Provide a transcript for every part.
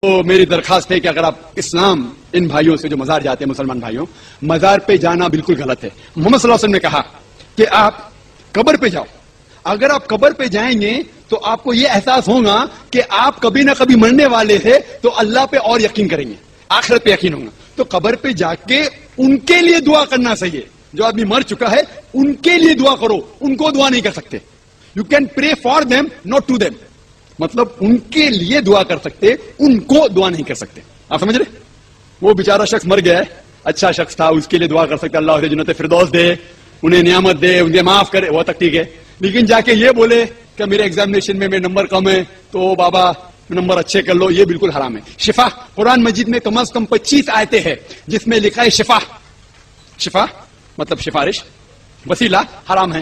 تو میری درخواست ہے کہ اگر آپ اسلام ان بھائیوں سے جو مزار جاتے ہیں مسلمان بھائیوں، مزار پہ جانا بالکل غلط ہے. محمد صلی اللہ علیہ وسلم نے کہا کہ آپ قبر پہ جاؤ. اگر آپ قبر پہ جائیں گے تو آپ کو یہ احساس ہوگا کہ آپ کبھی نہ کبھی مرنے والے تھے، تو اللہ پہ اور یقین کریں گے، آخرت پہ یقین ہوگا. تو قبر پہ جا کے ان کے لیے دعا کرنا صحیح ہے. جو آدمی مر چکا ہے ان کے لیے دعا کرو، ان کو دعا نہیں کر سکتے. You can pray for them not to them. مطلب ان کے لیے دعا کر سکتے، ان کو دعا نہیں کر سکتے. آپ سمجھ رہے؟ وہ بیچارہ شخص مر گیا ہے، اچھا شخص تھا، اس کے لیے دعا کر سکتے اللہ اسے جنت فردوس دے، انہیں نعمت دے، انہیں معاف کرے، وہ تک ٹھیک ہے. لیکن جا کے یہ بولے کہ میرے ایگزامینیشن میں میرے نمبر کم ہے تو بابا نمبر اچھے کر لو، یہ بالکل حرام ہے. شفا قرآن مجید میں کم از کم 25 آیتیں ہیں جس میں لکھا ہے شفا. شفا مطلب سفارش، وسیلہ حرام ہے.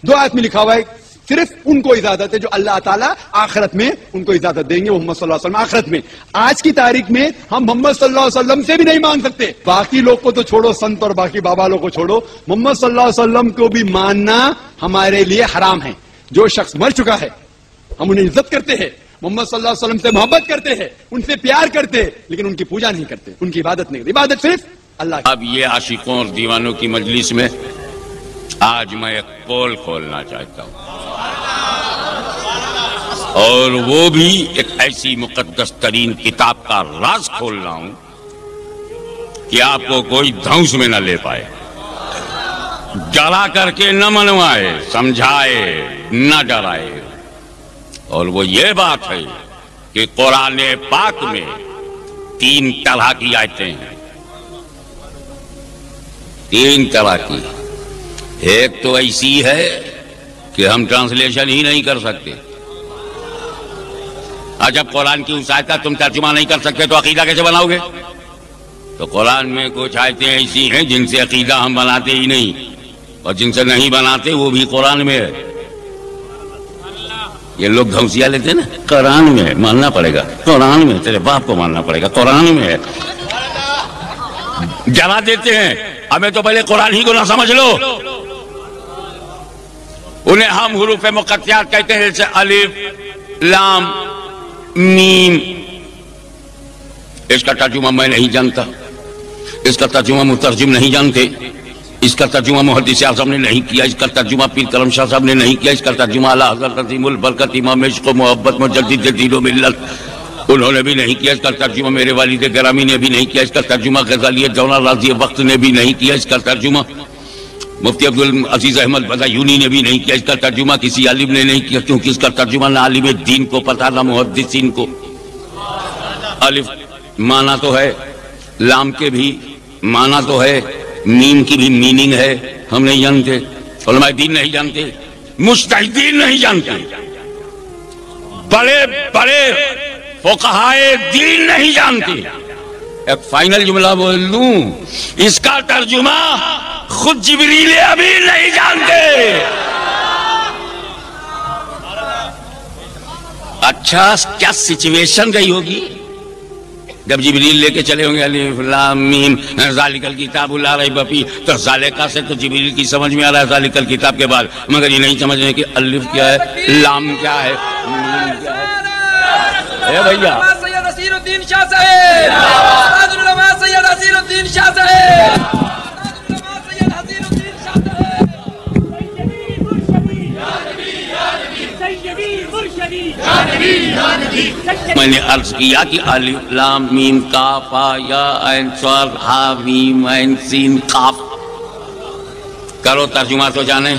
2 آیت میں لکھا ہوا ہے صرف ان کو اجازت ہے جو اللہ تعالیٰ آخرت میں ان کو اجازت دیں گے، وہ محمد صلی اللہ علیہ وسلم آخرت میں. آج کی تاریخ میں ہم محمد صلی اللہ علیہ وسلم سے بھی نہیں مانگ سکتے. باقی لوگ کو تو چھوڑو، سنت اور باقی بابا لوگ کو چھوڑو، محمد صلی اللہ علیہ وسلم کو بھی ماننا ہمارے لیے حرام ہے. جو شخص مر چکا ہے ہم انہیں عزت کرتے ہیں، محمد صلی اللہ علیہ وسلم سے محبت کرتے ہیں، ان سے پیار کرتے ہیں، لیکن ان کی پوجا نہیں کرتے، ان کی عبادت نہیں کرتے. عبادت صرف اللہ کی. اب یہ عاشقوں اور دیوانوں کی مجلس میں آج میں ایک پول کھولنا چاہتا ہوں، اور وہ بھی ایک ایسی مقدس ترین کتاب کا راز کھول رہا ہوں کہ آپ کو کوئی دھونس میں نہ لے پائے، ڈرا کر کے نہ منوائے، سمجھائے نہ ڈرائے. اور وہ یہ بات ہے کہ قرآن پاک میں 3 طرح کی آیتیں ہیں، 3 طرح کی. ایک تو ایسی ہے کہ ہم ٹرانسلیشن ہی نہیں کر سکتے. جب قرآن کی اس آیت کا تم ترجمہ نہیں کر سکتے تو عقیدہ کیسے بناؤ گے؟ تو قرآن میں کچھ آیتیں ایسی ہیں جن سے عقیدہ ہم بناتے ہی نہیں، اور جن سے نہیں بناتے وہ بھی قرآن میں ہے. یہ لوگ دھوسیا لیتے ہیں نا، قرآن میں ہے، ماننا پڑے گا، قرآن میں، تیرے باپ کو ماننا پڑے گا، قرآن میں ہے. ڈرا دیتے ہیں ہمیں، تو پہلے قرآن ہی کو نہ سمجھ لو. انہیں ہم حروف مقطعات کہتے ہیں، جیسے الف لام میم. اس کا ترجمہ میں نہیں جانتا، اس کا ترجمہ مترجم نہیں جانتے، اس کا ترجمہ محدث اعظم نے نہیں کیا، اس کا ترجمہ پیر کرم شاہ صاحب نے نہیں کیا، اس کا ترجمہ اعلیٰ حضرت عظیم البرکت امام عشق و محبت مجدد دین و ملت انہوں نے بھی نہیں کیا، اس کا ترجمہ میرے والد گرامی نے بھی نہیں کیا، اس کا ترجمہ غزالی جونا راضی وقت نے بھی نہیں کیا، اس کا ترجمہ مفتی عبدالعزیز احمد بدایونی نے بھی نہیں کیا، اس کا ترجمہ کسی عالم نے نہیں کیا، کیونکہ اس کا ترجمہ نہ عالم دین کو پتہ نہ محدثین کو. الف معنی تو ہے، لام کے بھی معنی تو ہے، میم کی بھی میننگ ہے، ہم نہیں جانتے، علماء دین نہیں جانتے، مجتہدین نہیں جانتے، بڑے بڑے فقہائے دین نہیں جانتے. ایک فائنل جملہ بول دوں، اس کا ترجمہ خود جبریل امین نہیں جانتے. اچھا کیا سچویشن رہی ہوگی جب جبریل لے کے چلے ہوں گے الف لام میم ذالک الکتاب لا ریب فیہ، تو ذالکہ سے تو جبریل کی سمجھ میں آ رہا ہے ذالک الکتاب کے بعد، مگر یہ نہیں سمجھ رہے کہ الف کیا ہے، لام کیا ہے، میم کیا ہے. اے بھیا سید اسیر الدین شاہ صاحب، استاد العلماء سید اسیر الدین شاہ صاحب، میں نے عرض کیا کہ الف لام میم کاف یا عین صاد ہا میم عین سین قاف. کرو ترجمہ تو جانے.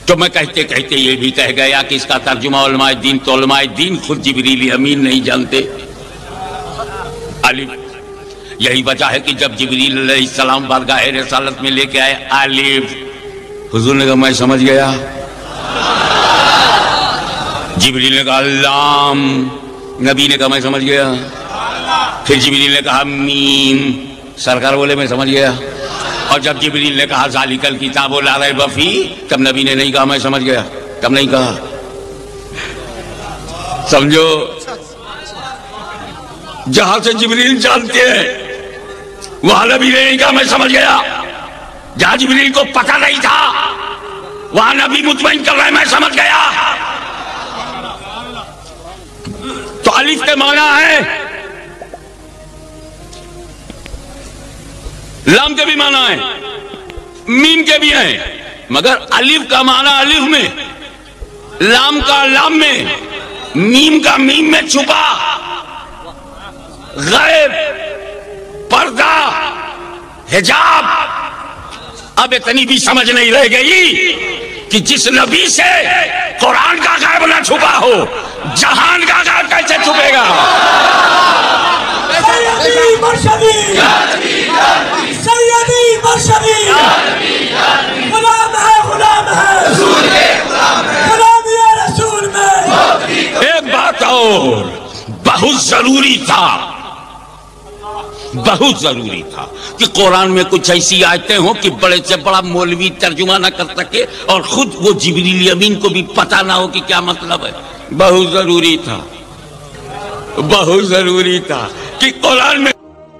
تو میں کہتے کہتے یہ بھی کہہ گیا کہ اس کا ترجمہ علماء دین، تو علماء دین خود جبریل امین نہیں جانتے. الف یہی وجہ ہے کہ جب جبریل علیہ السلام بارگاہ رسالت میں لے کے آئے الف، حضور نے کہا میں سمجھ گیا. جبریل نے کہا لام، نبی نے کہا میں سمجھ گیا. پھر جبریل نے کہا میم، سرکار بولے میں سمجھ گیا. اور جب جبریل نے کہا ذالک الکتاب لا ریب فیہ، تب نبی نے نہیں کہا میں سمجھ گیا، تب نہیں کہا. سمجھو، جہاں سے جبریل جانتے ہیں وہاں نبی نے نہیں کہا میں سمجھ گیا. جہاں جبریل کو پتہ نہیں تھا وہاں نبی مطمئن کر رہا ہے میں سمجھ گیا. تو الف کے معنی ہے، لام کے بھی معنی ہے، میم کے بھی ہیں، مگر الف کا معنی الف میں، لام کا لام میں، میم کا میم میں چھپا، غیب، پردہ، حجاب۔ اب اتنی بھی سمجھ نہیں رہ گئی کہ جس نبی سے قرآن کا غیب نہ چھپا ہو، جہان کا غیب کیسے چھپے گا؟ سیدی مرشدی سیدی مرشدی غلام ہے غلام یا رسول میں۔ ایک بات اور بہت ضروری تھا کہ قرآن میں کچھ ایسی آیتیں ہوں کہ بڑے سے بڑا مولوی ترجمہ نہ کر سکے اور خود وہ جبریل امین کو بھی پتہ نہ ہو کہ کیا مطلب ہے۔ بہت ضروری تھا کہ قرآن میں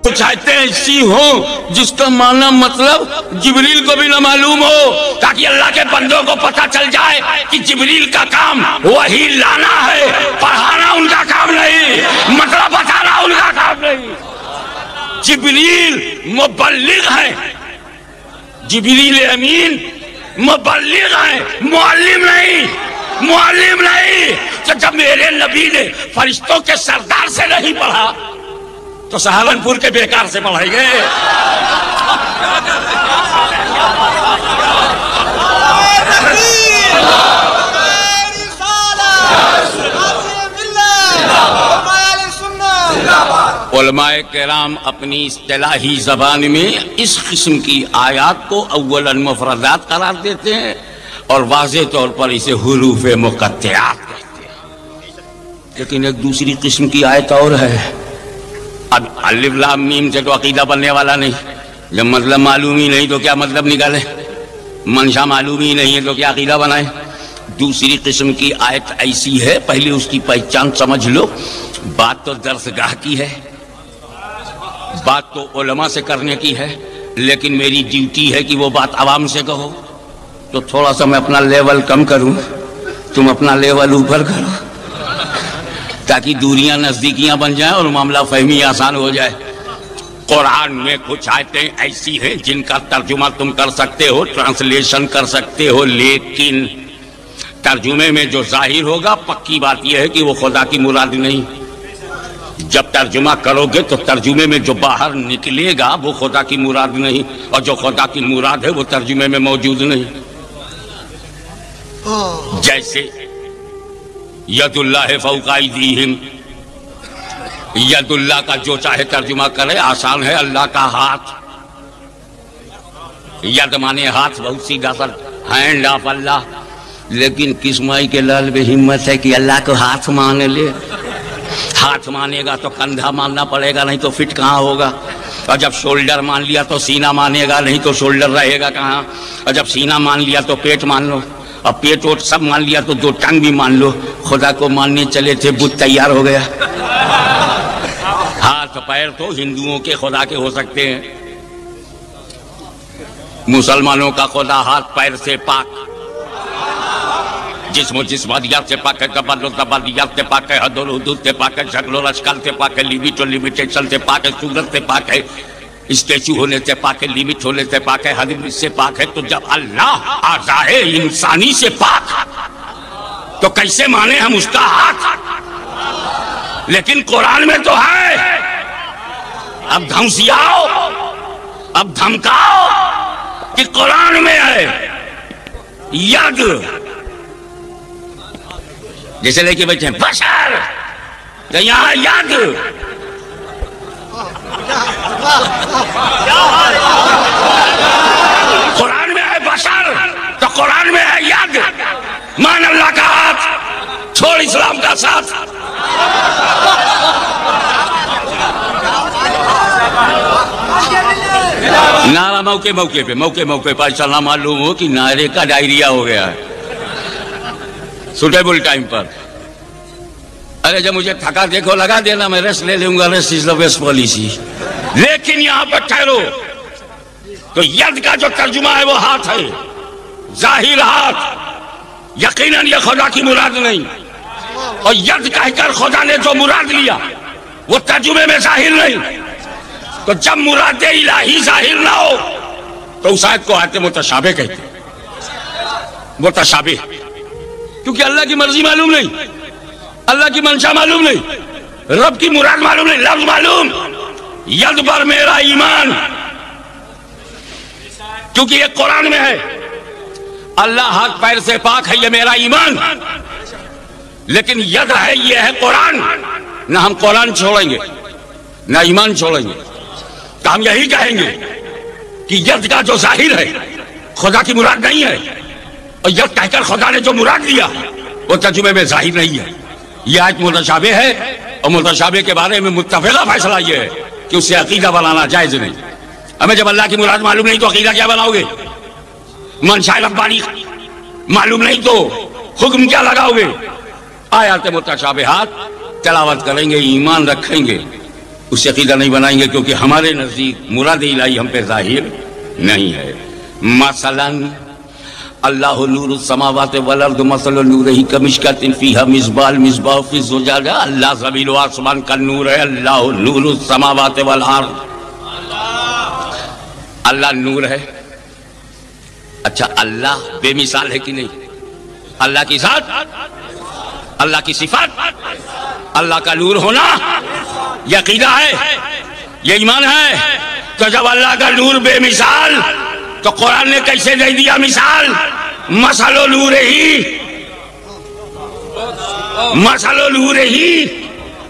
کچھ آیتیں ایسی ہوں جس کا معنی مطلب جبریل کو بھی نہ معلوم ہو، تاکہ اللہ کے بندوں کو پتہ چل جائے کہ جبریل کا کام وحی لانا ہے، پڑھانا ان کا کام نہیں، مطلب بتانا ان کا کام نہیں۔ جبریل مبلغ ہیں، جبریل امین مبلغ ہیں، معلم نہیں۔ تو جب میرے نبی نے فرشتوں کے سردار سے نہیں پڑھا تو سہارنپور کے بیکار سے پڑھائے گئے۔ علماء کرام اپنی اصطلاحی زبان میں اس قسم کی آیات کو اولاً مفردات قرار دیتے ہیں اور واضح طور پر اسے حروف مقطعات کہتے ہیں۔ لیکن ایک دوسری قسم کی آیت اور ہے۔ اب الف لام میم سے تو عقیدہ بننے والا نہیں، جب مطلب معلوم ہی نہیں تو کیا مطلب نکالے، منشا معلوم ہی نہیں ہے تو کیا عقیدہ بنائے۔ دوسری قسم کی آیت ایسی ہے، پہلے اس کی پہچان سمجھ لو۔ بات تو درس گاہ کی ہے، بات تو علماء سے کرنے کی ہے، لیکن میری ڈیوٹی ہے کہ وہ بات عوام سے کہو۔ تو تھوڑا سا میں اپنا لیول کم کروں، تم اپنا لیول اوپر کرو، تاکہ دوریاں نزدیکیاں بن جائیں اور معاملہ فہمی آسان ہو جائے۔ قرآن میں کچھ آیتیں ایسی ہیں جن کا ترجمہ تم کر سکتے ہو، ٹرانسلیشن کر سکتے ہو، لیکن ترجمے میں جو ظاہر ہوگا پکی بات یہ ہے کہ وہ خدا کی مراد نہیں۔ جب ترجمہ کرو گے تو ترجمے میں جو باہر نکلے گا وہ خدا کی مراد نہیں، اور جو خدا کی مراد ہے وہ ترجمے میں موجود نہیں۔ جیسے ید اللہ فوق ایدیہم، ید اللہ کا جو چاہے ترجمہ کرے، آسان ہے، اللہ کا ہاتھ۔ ید مانے ہاتھ، بہت سیدھا سا، ہینڈ آف اللہ۔ لیکن کس مائی کے لال بے ہمت ہے کہ اللہ کو ہاتھ مان لے؟ ہاتھ مانے گا تو کندھا ماننا پڑے گا، نہیں تو فٹ کہاں ہوگا؟ اور جب شولڈر مان لیا تو سینہ مانے گا، نہیں تو شولڈر رہے گا کہاں؟ اور جب سینہ مان لیا تو پیٹ مان لو، اور پیٹ ووٹ سب مان لیا تو دو ٹنگ بھی مان لو۔ خدا کو ماننے چلے تھے، بت تیار ہو گیا۔ ہاتھ پیر تو ہندوؤں کے خدا کے ہو سکتے ہیں، مسلمانوں کا خدا ہاتھ پیر سے پاک، جسم و جسمانیات سے پاک ہے، زبان و زبانیات سے پاک ہے، حد و حدود سے پاک ہے، شکل و اشکال سے پاک ہے، لیمٹ و لیمیٹیشن سے پاک ہے، صورت سے پاک ہے، اسٹیچو ہونے سے پاک ہے، لیمٹ ہونے سے پاک ہے، حد سے پاک ہے۔ تو جب اللہ اعضائے انسانی سے پاک تو کیسے مانے ہم اس کا ہاتھ؟ لیکن قرآن میں تو ہے۔ اب دھمسیاؤ، اب دھمکاؤ کہ قرآن میں ہے ید، جیسے لے کے بیٹھے ہیں بشر، تو یہاں ید۔ قرآن میں ہے بشر تو قرآن میں ہے ید۔ مان اللہ کا ہاتھ، چھوڑ اسلام کا ساتھ۔ نعرہ موقع پہ ایسا نہ معلوم ہو کہ نعرے کا ڈائریا ہو گیا ہے سوٹیبل ٹائم پر۔ ارے جب مجھے تھکا دیکھو لگا دینا، میں ریسٹ لے لوں گا، rest is the best policy. لیکن یہاں پر ٹھہرو تو ید کا جو ترجمہ ہے وہ ہاتھ ہے، ظاہر ہاتھ۔ یقیناً یہ خدا کی مراد نہیں، اور ید کہہ کر خدا نے جو مراد لیا وہ ترجمے میں ظاہر نہیں، تو جب مراد الہی ظاہر نہ ہو تو اس آیت کو آیت متشابہ کہتے ہیں۔ متشابہ کیونکہ اللہ کی مرضی معلوم نہیں، اللہ کی منشا معلوم نہیں، رب کی مراد معلوم نہیں، لفظ معلوم ید پر میرا ایمان، کیونکہ یہ قرآن میں ہے اللہ ہاتھ پیر سے پاک ہے، یہ میرا ایمان، لیکن ید ہے یہ ہے قرآن، نہ ہم قرآن چھوڑیں گے نہ ایمان چھوڑیں گے، تو ہم یہی کہیں گے کہ ید کا جو ظاہر ہے خدا کی مراد نہیں ہے، اور ید کہہ کر خدا نے جو مراد دیا وہ ترجمے میں ظاہر نہیں ہے۔ یہ آیت متشابہ ہے، اور متشابہ کے بارے میں متفقہ فیصلہ یہ ہے کہ اسے عقیدہ بنانا جائز نہیں۔ ہمیں جب اللہ کی مراد معلوم نہیں تو عقیدہ کیا بناؤ گے؟ منشاء ربانی معلوم نہیں تو حکم کیا لگاؤ گے؟ آیات متشابہات تلاوت کریں گے، ایمان رکھیں گے، اس سے عقیدہ نہیں بنائیں گے، کیونکہ ہمارے نزدیک مراد الہی ہم پہ ظاہر نہیں ہے۔ مثلا اللہ نور السماوات والارض مثل نورہ کمشکۃ فیہا مصباح المصباح فی الزجاجہ، اللہ زمین و آسمان کا نور ہے، اللہ نور السماوات والارض، اللہ نور ہے۔ اچھا اللہ بے مثال ہے کہ نہیں؟ اللہ کی ذات، اللہ کی صفات، اللہ کا نور ہونا یہ عقیدہ ہے، یہ ایمان ہے۔ تو جب اللہ کا نور بے مثال تو قرآن نے کیسے دے دیا مثال؟ مثل نورہ، مثل نورہ،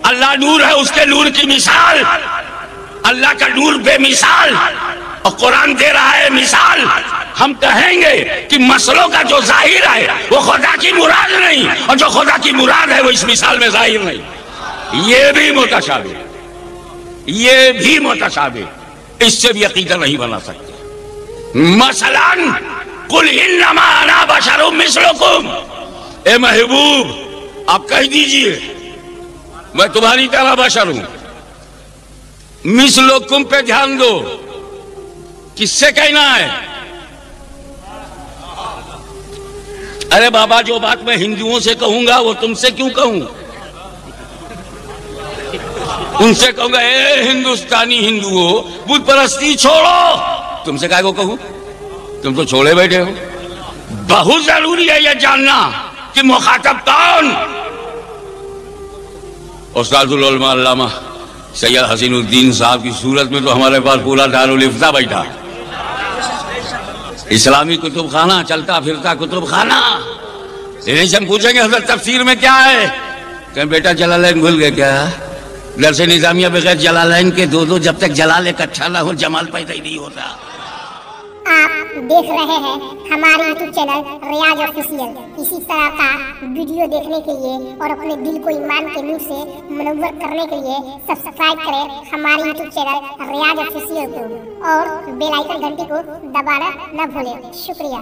اللہ نور ہے، اس کے نور کی مثال، اللہ کا نور بے مثال، اور قرآن دے رہا ہے مثال۔ ہم کہیں گے کہ مسئلوں کا جو ظاہر ہے وہ خدا کی مراد نہیں، اور جو خدا کی مراد ہے وہ اس مثال میں ظاہر نہیں۔ یہ بھی متشابہ، یہ بھی متشابہ، اس سے بھی عقیدہ نہیں بنا سکتے۔ مثلا قل انما انا بشر مثلکم، اے محبوب آپ کہہ دیجئے میں تمہاری طرح بشر ہوں۔ مثلکم پہ دھیان دو، کس سے کہنا ہے؟ ارے بابا جو بات میں ہندوؤں سے کہوں گا وہ تم سے کیوں کہوں؟ ان سے کہوں گا اے ہندوستانی ہندوؤں بت پرستی چھوڑو، تم سے کہا کو کہوں؟ تم تو چھوڑے بیٹھے ہو۔ بہت ضروری ہے یہ جاننا کہ مخاطب کون۔ استاد العلماء علامہ سید حسین الدین صاحب کی صورت میں تو ہمارے پاس پورا دارالافتاء بیٹھا، اسلامی کتب خانہ، چلتا پھرتا کتب خانہ۔ انہیں سے ہم پوچھیں گے حضرت تفسیر میں کیا ہے، کہیں بیٹا جلالین بھول گئے کیا؟ درس نظامیہ بغیر جلالین کے دو جب تک جلال اکٹھا نہ ہو جمال پیدا ہی نہیں ہوتا۔ آپ دیکھ رہے ہیں ہمارے یوٹیوب چینل ریاض آفیشیل، اسی طرح کا ویڈیو دیکھنے کے لیے اور اپنے دل کو ایمان کے نور سے منور کرنے کے لیے سبسکرائب کریں ہمارے یوٹیوب چینل ریاض آفیشیل کو، اور بیل آئیکن گھنٹی کو دبانا نہ بھولیں۔ شکریہ۔